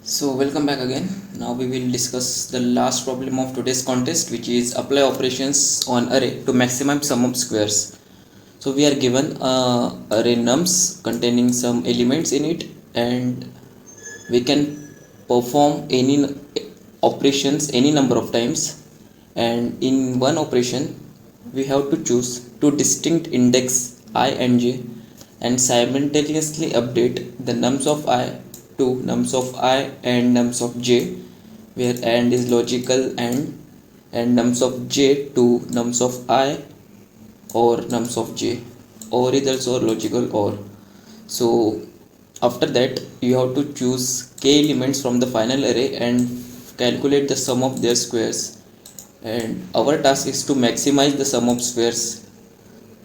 So welcome back again. Now we will discuss the last problem of today's contest, which is apply operations on array to maximum sum of squares. So we are given array nums containing some elements in it, and we can perform any operations any number of times. And in one operation, we have to choose two distinct index I and j, and simultaneously update the nums of I to nums of I and nums of j, where and is logical and nums of j to nums of I or nums of j, or is also logical or. So after that you have to choose k elements from the final array and calculate the sum of their squares, and our task is to maximize the sum of squares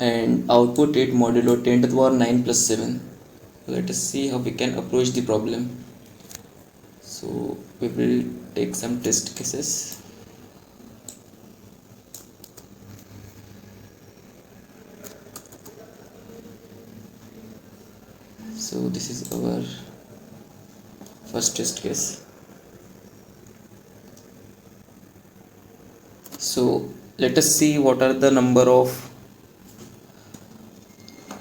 and output it modulo 10 to the power 9 plus 7. Let us see how we can approach the problem. So we will take some test cases. So this is our first test case. So let us see what are the number of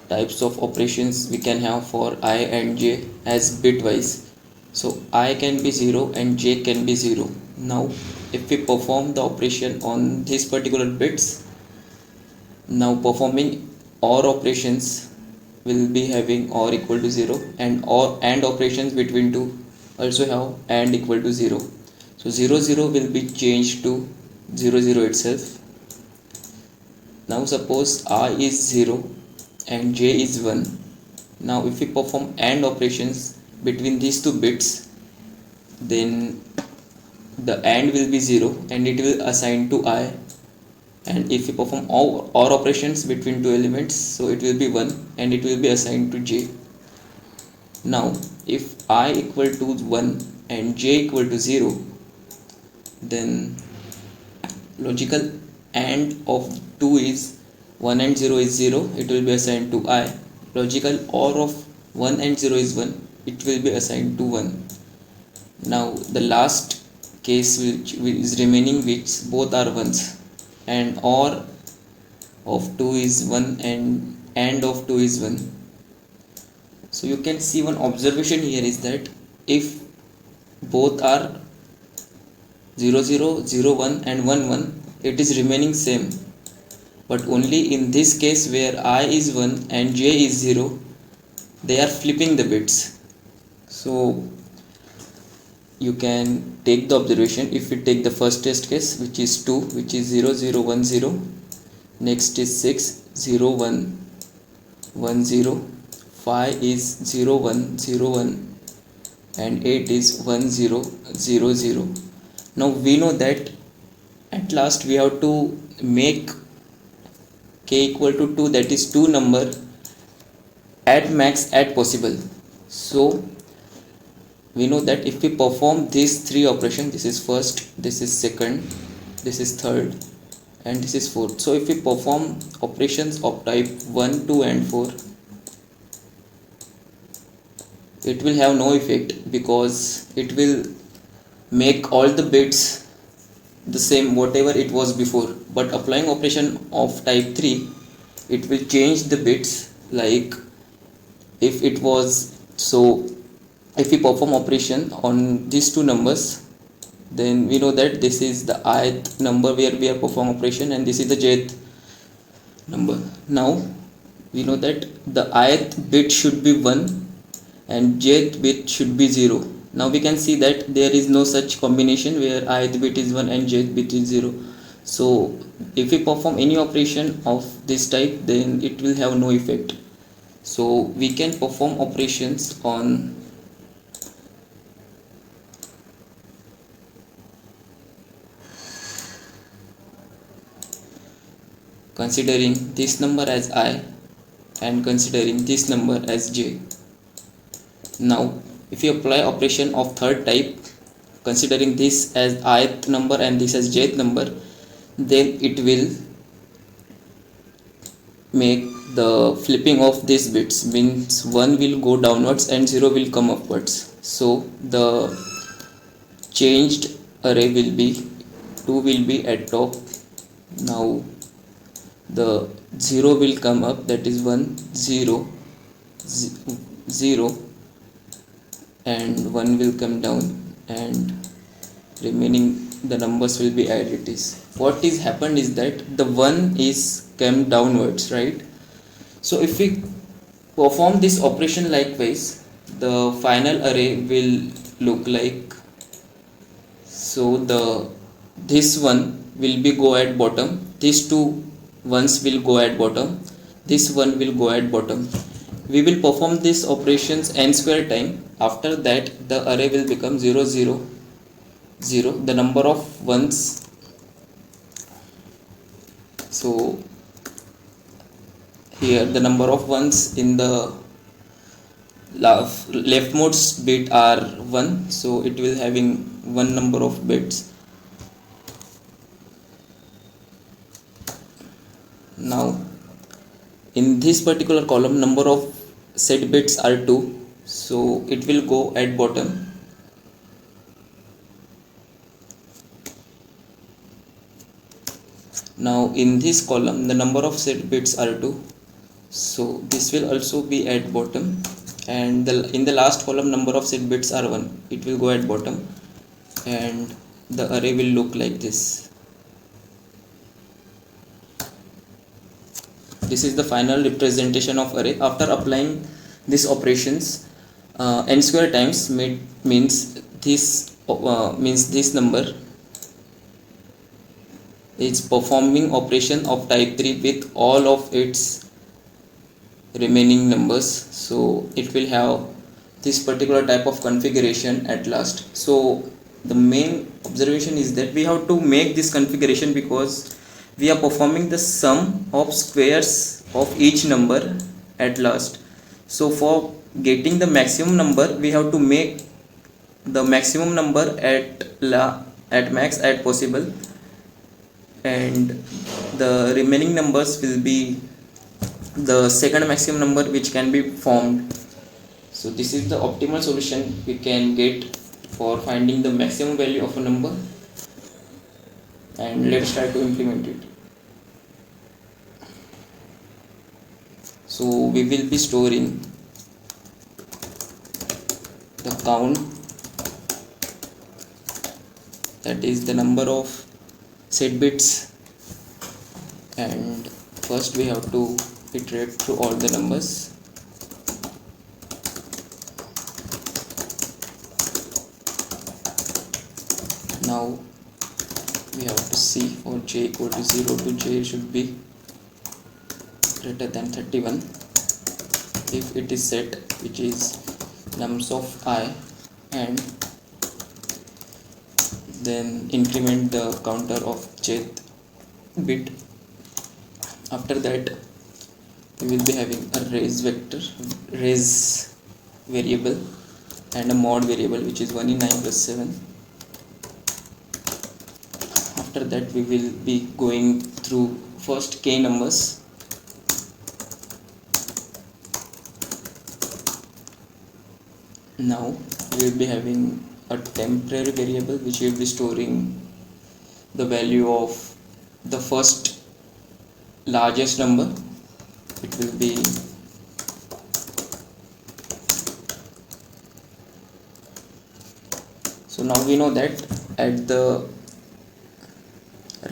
types of operations we can have for I and j as bitwise. So I can be 0 and j can be 0. Now if we perform the operation on these particular bits, now performing OR operations will be having OR equal to 0, and OR and operations between two also have AND equal to 0. So 0 0 will be changed to 0 0 itself. Now suppose I is 0 and j is 1. Now if we perform AND operations between these two bits, then the AND will be 0 and it will assign to I, and if we perform OR operations between two elements, so it will be 1 and it will be assigned to j. Now if I equal to 1 and j equal to 0, then logical AND of 2 is 1 and 0 is 0, it will be assigned to I. Logical OR of 1 and 0 is 1, it will be assigned to 1. Now the last case which is remaining, which both are 1s, and OR of 2 is 1 and AND of 2 is 1. So you can see one observation here is that if both are 0 0 0 1 and 1 1, it is remaining same, but only in this case where I is 1 and j is 0, they are flipping the bits. So you can take the observation. If we take the first test case, which is 2, which is 0 0 1 0, next is 6 0 1 1 0, 5 is 0 1 0 1, and 8 is 1 0 0 0. Now we know that at last we have to make k equal to 2, that is 2 number at max at possible. So we know that if we perform these three operations, this is first, this is second, this is third, and this is fourth. So if we perform operations of type 1 2 and 4, it will have no effect because it will make all the bits the same whatever it was before. But applying operation of type 3, it will change the bits. Like if it was, so if we perform operation on these two numbers, then we know that this is the ith number where we are performing operation, and this is the jth number. Now we know that the ith bit should be 1 and jth bit should be 0. Now we can see that there is no such combination where ith bit is 1 and jth bit is 0. So if we perform any operation of this type, then it will have no effect. So we can perform operations on considering this number as I and considering this number as j. Now if you apply operation of third type, considering this as ith number and this as jth number, then it will make the flipping of these bits, means 1 will go downwards and 0 will come upwards. So the changed array will be 2 will be at top. Now the 0 will come up, that is 1 0 0, and 1 will come down, and remaining the numbers will be as it is. What is happened is that the 1 is come downwards, right? So if we perform this operation likewise, the final array will look like, so this one will be go at bottom, these two ones will go at bottom, this one will go at bottom. We will perform this operations n square time. After that the array will become 0 0 0, the number of ones. So here the number of ones in the leftmost bit are 1, so it will having one number of bits. Now in this particular column number of set bits are 2, so it will go at bottom. Now in this column the number of set bits are 2, so this will also be at bottom, and in the last column number of set bits are 1, it will go at bottom, and the array will look like this. This is the final representation of array. After applying these operations, n square times means this number is performing operation of type 3 with all of its remaining numbers, so it will have this particular type of configuration at last. So the main observation is that we have to make this configuration because we are performing the sum of squares of each number at last. So for getting the maximum number, we have to make the maximum number at max at possible, and the remaining numbers will be the second maximum number which can be formed. So this is the optimal solution we can get for finding the maximum value of a number, and let's try to implement it. So we will be storing the count, that is the number of set bits, and first we have to iterate through all the numbers. Now we have to see for j equal to 0 to j should be greater than 31. If it is set which is nums of I, and then increment the counter of jth bit. After that we will be having a raise variable and a mod variable which is 1 in 9 plus 7. After that we will be going through first k numbers. Now we will be having a temporary variable which will be storing the value of the first largest number. It will be so now we know that at the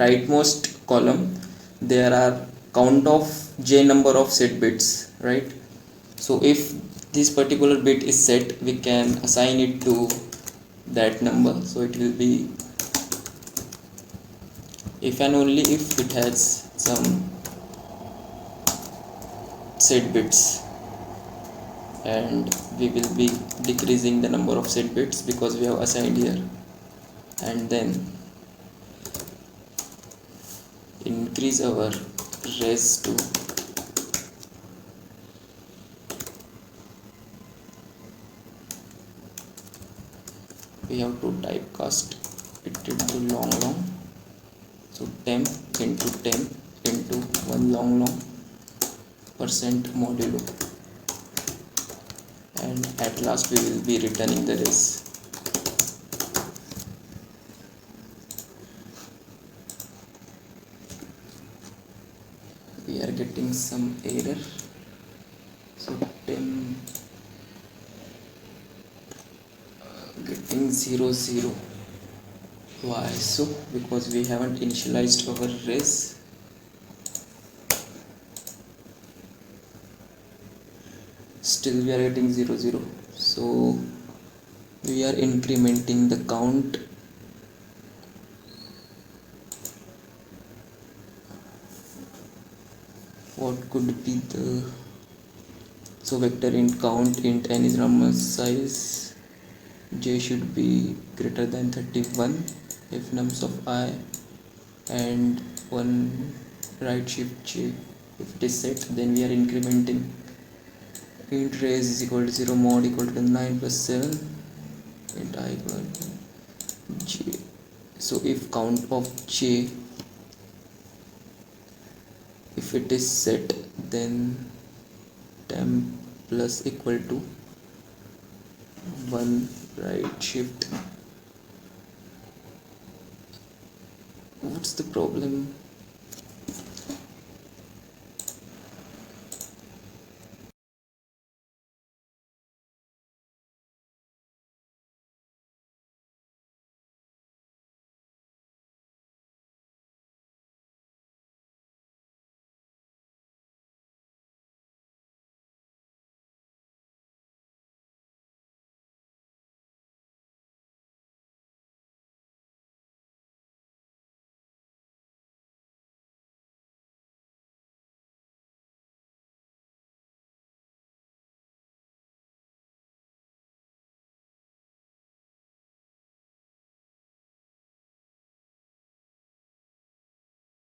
rightmost column there are count of j number of set bits, right? So if this particular bit is set, we can assign it to that number, so it will be if and only if it has some set bits, and we will be decreasing the number of set bits because we have assigned here, and then increase our res to we have to typecast it into long, so temp into temp into one long percent modulo, and at last we will be returning the res. getting some error. So temp getting 0 0. Why so? Because we haven't initialized our res. Still we are getting 0 0. So we are incrementing the count. What could be the, so vector int count int n is number size, j should be greater than 31 if nums of I, and 1 right shift j. If it is set, then we are incrementing int raise is equal to 0 mod equal to 9 plus 7 int I equal to j. So if count of j, if it is set, then temp plus equal to 1 right shift. What's the problem?